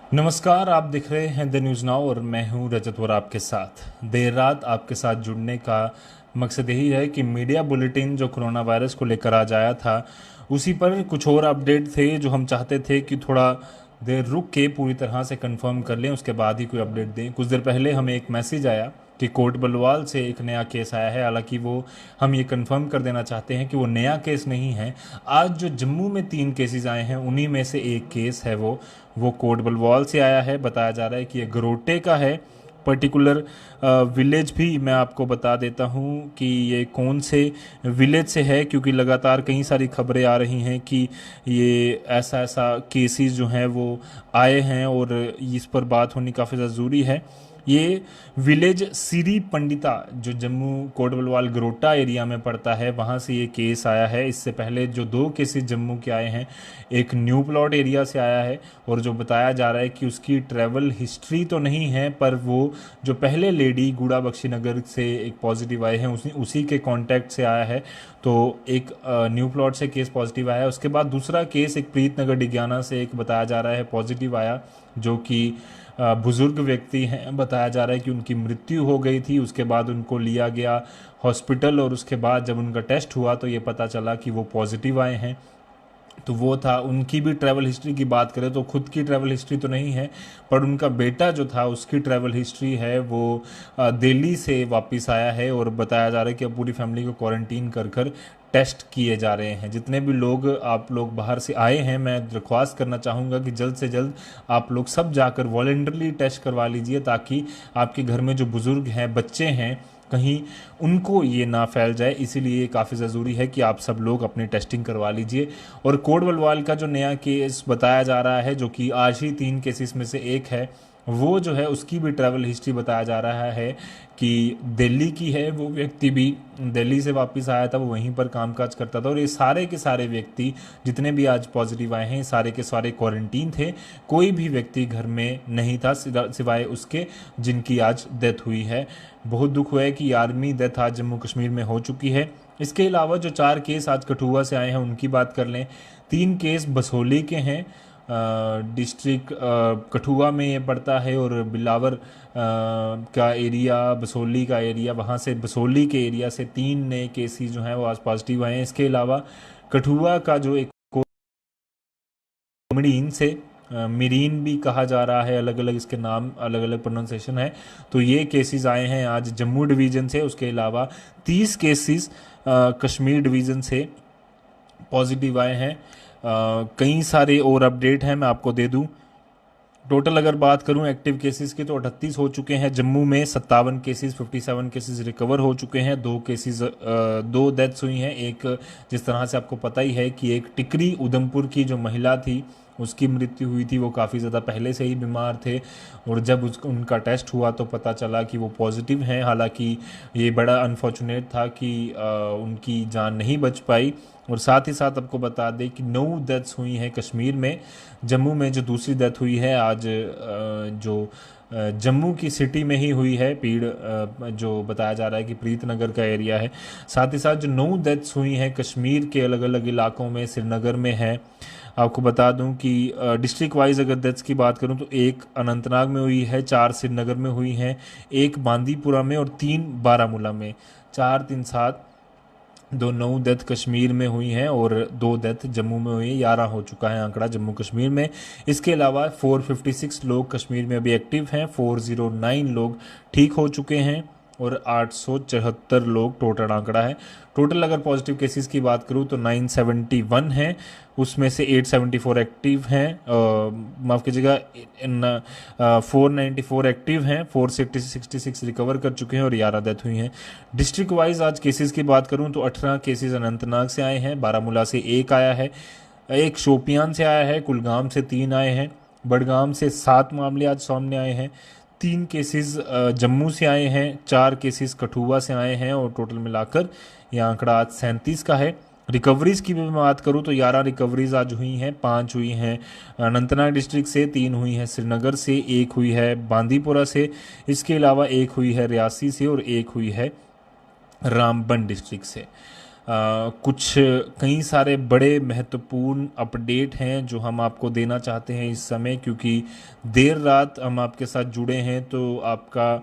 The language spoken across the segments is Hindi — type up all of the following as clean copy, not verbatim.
नमस्कार, आप दिख रहे हैं द न्यूज़ नाउ और मैं हूं रजत और आपके साथ। देर रात आपके साथ जुड़ने का मकसद यही है कि मीडिया बुलेटिन जो कोरोना वायरस को लेकर आज आया था, उसी पर कुछ और अपडेट थे जो हम चाहते थे कि थोड़ा देर रुक के पूरी तरह से कंफर्म कर लें, उसके बाद ही कोई अपडेट दें। कुछ देर पहले हमें एक मैसेज आया कि कोट बलवाल से एक नया केस आया है। हालांकि वो हम ये कंफर्म कर देना चाहते हैं कि वो नया केस नहीं है। आज जो जम्मू में 3 केसेस आए हैं, उन्हीं में से एक केस है वो कोट बलवाल से आया है। बताया जा रहा है कि ये गरोटे का है। पर्टिकुलर विलेज भी मैं आपको बता देता हूँ कि ये कौन से विलेज से है, क्योंकि लगातार कई सारी खबरें आ रही हैं कि ये ऐसा ऐसा केसेस जो हैं वो आए हैं और इस पर बात होनी काफ़ी ज़्यादा ज़रूरी है। ये विलेज सिरी पंडिता जो जम्मू कोटबलवाल गरोटा एरिया में पड़ता है, वहाँ से ये केस आया है। इससे पहले जो 2 केसेस जम्मू के आए हैं, एक न्यू प्लॉट एरिया से आया है और जो बताया जा रहा है कि उसकी ट्रैवल हिस्ट्री तो नहीं है, पर वो जो पहले लेडी गुड़ा बख्शी नगर से एक पॉजिटिव आए हैं उसी के कांटेक्ट से आया है। तो एक न्यू प्लॉट से केस पॉजिटिव आया है। उसके बाद दूसरा केस एक प्रीत नगर डिग्याना से एक बताया जा रहा है पॉजिटिव आया, जो कि बुज़ुर्ग व्यक्ति हैं। बताया जा रहा है कि उनकी मृत्यु हो गई थी, उसके बाद उनको लिया गया हॉस्पिटल और उसके बाद जब उनका टेस्ट हुआ तो ये पता चला कि वो पॉजिटिव आए हैं। तो वो था। उनकी भी ट्रैवल हिस्ट्री की बात करें तो खुद की ट्रैवल हिस्ट्री तो नहीं है, पर उनका बेटा जो था उसकी ट्रैवल हिस्ट्री है। वो दिल्ली से वापस आया है और बताया जा रहा है कि अब पूरी फैमिली को क्वारंटीन कर कर टेस्ट किए जा रहे हैं। जितने भी लोग आप लोग बाहर से आए हैं, मैं दरख्वास्त करना चाहूँगा कि जल्द से जल्द आप लोग सब जाकर वॉलेंटरली टेस्ट करवा लीजिए, ताकि आपके घर में जो बुज़ुर्ग हैं, बच्चे हैं, कहीं उनको ये ना फैल जाए। इसीलिए काफ़ी ज़रूरी है कि आप सब लोग अपनी टेस्टिंग करवा लीजिए। और कोट बलवाल का जो नया केस बताया जा रहा है, जो कि आज ही 3 केसेस में से एक है, वो जो है उसकी भी ट्रैवल हिस्ट्री बताया जा रहा है कि दिल्ली की है। वो व्यक्ति भी दिल्ली से वापस आया था, वो वहीं पर कामकाज करता था। और ये सारे के सारे व्यक्ति जितने भी आज पॉजिटिव आए हैं, सारे के सारे क्वारंटीन थे। कोई भी व्यक्ति घर में नहीं था सिवाय उसके जिनकी आज डेथ हुई है। बहुत दुख हुआ है कि आर्मी डेथ आज जम्मू कश्मीर में हो चुकी है। इसके अलावा जो 4 केस आज कठुआ से आए हैं उनकी बात कर लें। 3 केस बसोली के हैं, डिस्ट्रिक्ट कठुआ में ये पड़ता है, और बिलावर का एरिया, बसोली का एरिया, वहाँ से बसोली के एरिया से 3 नए केसेस जो हैं वो आज पॉजिटिव आए हैं। इसके अलावा कठुआ का जो एक मिरीन से, मिरीन भी कहा जा रहा है, अलग अलग इसके नाम, अलग अलग प्रोनाउंसिएशन है। तो ये केसेस आए हैं आज जम्मू डिवीज़न से। उसके अलावा 30 केसेस कश्मीर डिवीज़न से पॉजिटिव आए हैं। कई सारे और अपडेट हैं, मैं आपको दे दूं। टोटल अगर बात करूं एक्टिव केसेस की तो 38 हो चुके हैं जम्मू में। 57 केसेस, 57 केसेस रिकवर हो चुके हैं। 2 डेथ्स हुई हैं। एक, जिस तरह से आपको पता ही है कि एक टिकरी उधमपुर की जो महिला थी उसकी मृत्यु हुई थी। वो काफ़ी ज़्यादा पहले से ही बीमार थे और जब उनका टेस्ट हुआ तो पता चला कि वो पॉजिटिव हैं। हालांकि ये बड़ा अनफॉर्चुनेट था कि उनकी जान नहीं बच पाई। और साथ ही साथ आपको बता दें कि 9 डेथ्स हुई हैं कश्मीर में। जम्मू में जो दूसरी डेथ हुई है आज, जो जम्मू की सिटी में ही हुई है, पीड़, जो बताया जा रहा है कि प्रीतनगर का एरिया है। साथ ही साथ जो 9 डेथ्स हुई हैं कश्मीर के अलग अलग इलाकों में, श्रीनगर में है। आपको बता दूं कि डिस्ट्रिक्ट वाइज अगर डेथ्स की बात करूं तो एक अनंतनाग में हुई है, 4 श्रीनगर में हुई हैं, एक बांदीपुरा में और 3 बारामूला में। 4, 3, 7, 9 डेथ कश्मीर में हुई हैं और 2 डेथ जम्मू में हुई है। 11 हो चुका है आंकड़ा जम्मू कश्मीर में। इसके अलावा 456 लोग कश्मीर में अभी एक्टिव हैं, 409 लोग ठीक हो चुके हैं और 874 लोग टोटल आंकड़ा है। टोटल अगर पॉजिटिव केसेस की बात करूं तो 971 हैं, उसमें से 874 एक्टिव हैं, माफ़ कीजिएगा, 494 एक्टिव हैं, 466 रिकवर कर चुके हैं और 11 डेथ हुई हैं। डिस्ट्रिक्ट वाइज आज केसेस की बात करूं तो 18 केसेस अनंतनाग से आए हैं, बारामूला से 1 आया है, एक शोपियान से आया है, कुलगाम से 3 आए हैं, बडगाम से 7 मामले आज सामने आए हैं। 3 केसेस जम्मू से आए हैं, 4 केसेस कठुआ से आए हैं और टोटल मिलाकर यह आंकड़ा आज 37 का है। रिकवरीज की भी मैं बात करूं तो 11 रिकवरीज आज हुई हैं। 5 हुई हैं अनंतनाग डिस्ट्रिक्ट से, 3 हुई हैं श्रीनगर से, 1 हुई है बांदीपुरा से, इसके अलावा 1 हुई है रियासी से और 1 हुई है रामबन डिस्ट्रिक्ट से। कुछ कई सारे बड़े महत्वपूर्ण अपडेट हैं जो हम आपको देना चाहते हैं इस समय, क्योंकि देर रात हम आपके साथ जुड़े हैं तो आपका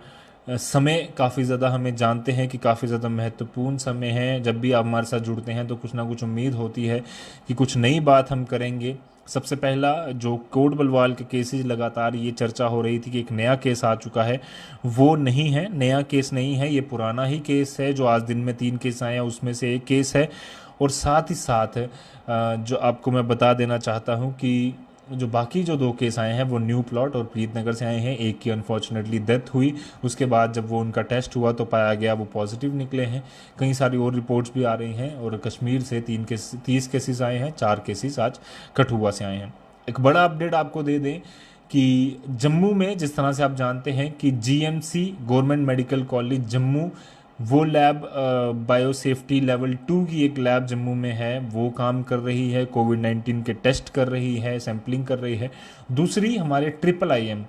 समय काफ़ी ज़्यादा, हमें जानते हैं कि काफ़ी ज़्यादा महत्वपूर्ण समय है। जब भी आप हमारे साथ जुड़ते हैं तो कुछ ना कुछ उम्मीद होती है कि कुछ नई बात हम करेंगे। सबसे पहला जो कोट बलवाल के केसेस, लगातार ये चर्चा हो रही थी कि एक नया केस आ चुका है, वो नहीं है, नया केस नहीं है, ये पुराना ही केस है। जो आज दिन में 3 केस आए हैं उसमें से एक केस है। और साथ ही साथ जो आपको मैं बता देना चाहता हूँ कि जो बाकी जो 2 केस आए हैं वो न्यू प्लॉट और प्रीतनगर से आए हैं। एक की अनफॉर्चुनेटली डेथ हुई, उसके बाद जब वो उनका टेस्ट हुआ तो पाया गया वो पॉजिटिव निकले हैं। कई सारी और रिपोर्ट्स भी आ रही हैं। और कश्मीर से 30 केसेस आए हैं, 4 केसेस आज कठुआ से आए हैं। एक बड़ा अपडेट आपको दे दें कि जम्मू में, जिस तरह से आप जानते हैं कि GMC government medical college Jammu, वो लैब बायो सेफ्टी लेवल 2 की एक लैब जम्मू में है, वो काम कर रही है, कोविड-19 के टेस्ट कर रही है, सैम्पलिंग कर रही है। दूसरी हमारे IIIM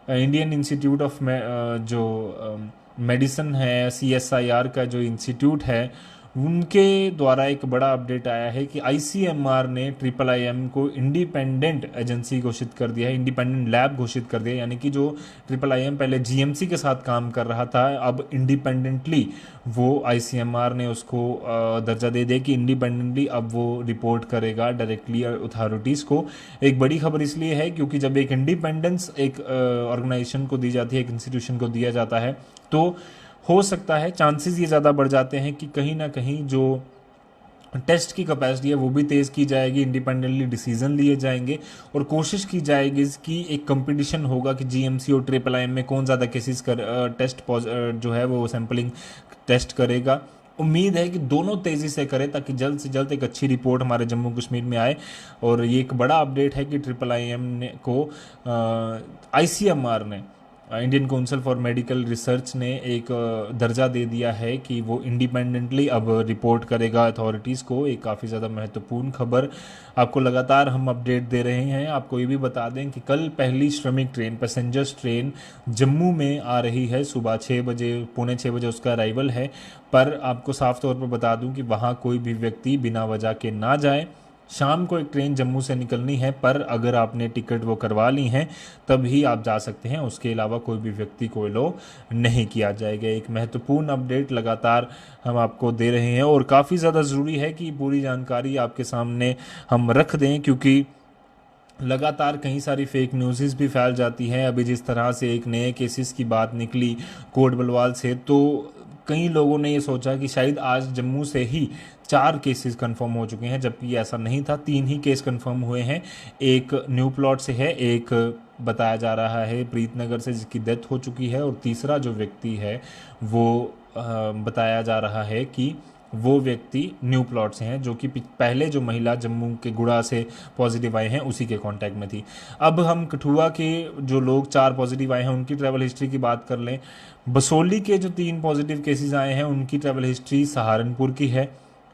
इंडियन इंस्टीट्यूट ऑफ जो मेडिसिन है, CSIR का जो इंस्टीट्यूट है, उनके द्वारा एक बड़ा अपडेट आया है कि ICMR ने IIIM को इंडिपेंडेंट एजेंसी घोषित कर दिया है, इंडिपेंडेंट लैब घोषित कर दिया। यानी कि जो IIIM पहले GMC के साथ काम कर रहा था, अब इंडिपेंडेंटली वो ICMR ने उसको दर्जा दे दिया कि इंडिपेंडेंटली अब वो रिपोर्ट करेगा डायरेक्टली अथॉरिटीज़ को। एक बड़ी खबर इसलिए है क्योंकि जब एक इंडिपेंडेंस एक ऑर्गेनाइजेशन को दी जाती है, एक इंस्टीट्यूशन को दिया जाता है, तो हो सकता है, चांसेस ये ज़्यादा बढ़ जाते हैं कि कहीं ना कहीं जो टेस्ट की कैपेसिटी है वो भी तेज़ की जाएगी, इंडिपेंडेंटली डिसीजन लिए जाएंगे और कोशिश की जाएगी कि एक कंपटीशन होगा कि जीएमसी और IIIM में कौन ज़्यादा केसेस टेस्ट जो है वो सैम्पलिंग टेस्ट करेगा। उम्मीद है कि दोनों तेज़ी से करें ताकि जल्द से जल्द एक अच्छी रिपोर्ट हमारे जम्मू कश्मीर में आए। और ये एक बड़ा अपडेट है कि IIIM ने को ICMR ने, Indian council for medical research ने एक दर्जा दे दिया है कि वो इंडिपेंडेंटली अब रिपोर्ट करेगा अथॉरिटीज़ को। एक काफ़ी ज़्यादा महत्वपूर्ण खबर, आपको लगातार हम अपडेट दे रहे हैं। आपको ये भी बता दें कि कल पहली श्रमिक ट्रेन, पैसेंजर्स ट्रेन जम्मू में आ रही है, सुबह 6 बजे, पौने 6 बजे उसका अराइवल है। पर आपको साफ तौर पर बता दूं कि वहाँ कोई भी व्यक्ति बिना वजह के ना जाए। शाम को एक ट्रेन जम्मू से निकलनी है, पर अगर आपने टिकट वो करवा ली हैं तभी आप जा सकते हैं, उसके अलावा कोई भी व्यक्ति को लो नहीं किया जाएगा। एक महत्वपूर्ण अपडेट लगातार हम आपको दे रहे हैं और काफ़ी ज़्यादा ज़रूरी है कि पूरी जानकारी आपके सामने हम रख दें, क्योंकि लगातार कई सारी फेक न्यूज़ भी फैल जाती हैं। अभी जिस तरह से एक नए केसेस की बात निकली कोट बलवाल से, तो कई लोगों ने ये सोचा कि शायद आज जम्मू से ही 4 केसेस कंफर्म हो चुके हैं, जबकि ऐसा नहीं था। 3 ही केस कंफर्म हुए हैं। एक न्यू प्लॉट से है, एक बताया जा रहा है प्रीतनगर से जिसकी डेथ हो चुकी है, और तीसरा जो व्यक्ति है वो बताया जा रहा है कि वो व्यक्ति न्यू प्लॉट से हैं, जो कि पहले जो महिला जम्मू के गुड़ा से पॉजिटिव आए हैं उसी के कांटेक्ट में थी। अब हम कठुआ के जो लोग 4 पॉजिटिव आए हैं उनकी ट्रैवल हिस्ट्री की बात कर लें। बसोली के जो 3 पॉजिटिव केसेस आए हैं उनकी ट्रैवल हिस्ट्री सहारनपुर की है।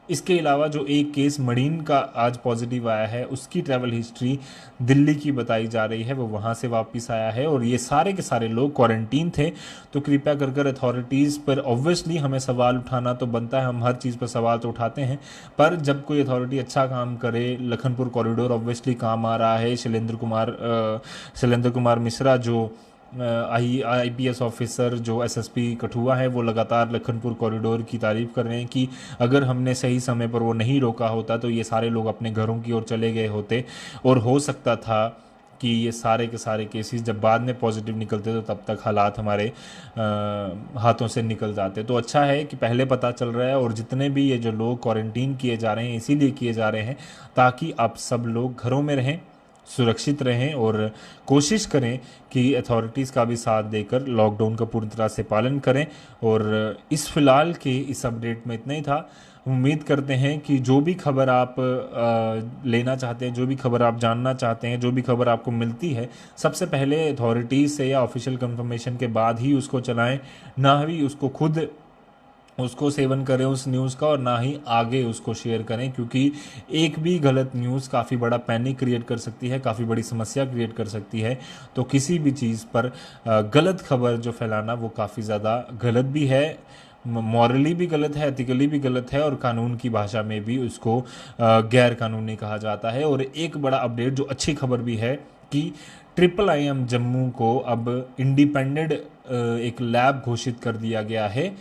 इसके अलावा जो एक केस मरीन का आज पॉजिटिव आया है उसकी ट्रैवल हिस्ट्री दिल्ली की बताई जा रही है, वो वहाँ से वापस आया है। और ये सारे के सारे लोग क्वारंटीन थे। तो कृपया कर कर अथॉरिटीज़ पर ऑब्वियसली हमें सवाल उठाना तो बनता है, हम हर चीज़ पर सवाल तो उठाते हैं, पर जब कोई अथॉरिटी अच्छा काम करे, लखनपुर कॉरिडोर ऑब्वियसली काम आ रहा है। शैलेंद्र कुमार मिश्रा जो IPS ऑफिसर जो SSP कठुआ है, वो लगातार लखनपुर कॉरिडोर की तारीफ कर रहे हैं कि अगर हमने सही समय पर वो नहीं रोका होता तो ये सारे लोग अपने घरों की ओर चले गए होते, और हो सकता था कि ये सारे के सारे केसेस जब बाद में पॉजिटिव निकलते तो तब तक हालात हमारे हाथों से निकल जाते। तो अच्छा है कि पहले पता चल रहा है, और जितने भी ये जो लोग क्वारंटीन किए जा रहे हैं इसीलिए किए जा रहे हैं ताकि आप सब लोग घरों में रहें, सुरक्षित रहें, और कोशिश करें कि अथॉरिटीज़ का भी साथ देकर लॉकडाउन का पूरी तरह से पालन करें। और इस फिलहाल के इस अपडेट में इतना ही था। उम्मीद करते हैं कि जो भी खबर आप लेना चाहते हैं, जो भी खबर आप जानना चाहते हैं, जो भी खबर आपको मिलती है, सबसे पहले अथॉरिटीज़ से या ऑफिशियल कंफर्मेशन के बाद ही उसको चलाएं, ना ही उसको खुद उसको सेवन करें उस न्यूज़ का, और ना ही आगे उसको शेयर करें, क्योंकि एक भी गलत न्यूज़ काफ़ी बड़ा पैनिक क्रिएट कर सकती है, काफ़ी बड़ी समस्या क्रिएट कर सकती है। तो किसी भी चीज़ पर गलत खबर जो फैलाना वो काफ़ी ज़्यादा गलत भी है, मॉरली भी गलत है, एथिकली भी गलत है, और कानून की भाषा में भी उसको गैर कानूनी कहा जाता है। और एक बड़ा अपडेट जो अच्छी खबर भी है कि IIIM जम्मू को अब इंडिपेंडेंट एक लैब घोषित कर दिया गया है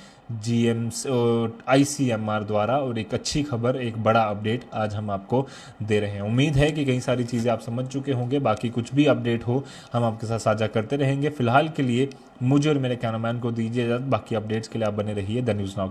ICMR द्वारा। और एक अच्छी खबर, एक बड़ा अपडेट आज हम आपको दे रहे हैं। उम्मीद है कि कई सारी चीज़ें आप समझ चुके होंगे, बाकी कुछ भी अपडेट हो हम आपके साथ साझा करते रहेंगे। फिलहाल के लिए मुझे और मेरे कैमरामैन को दीजिए इजाज़त, बाकी अपडेट्स के लिए आप बने रहिए द न्यूज़ नाउ।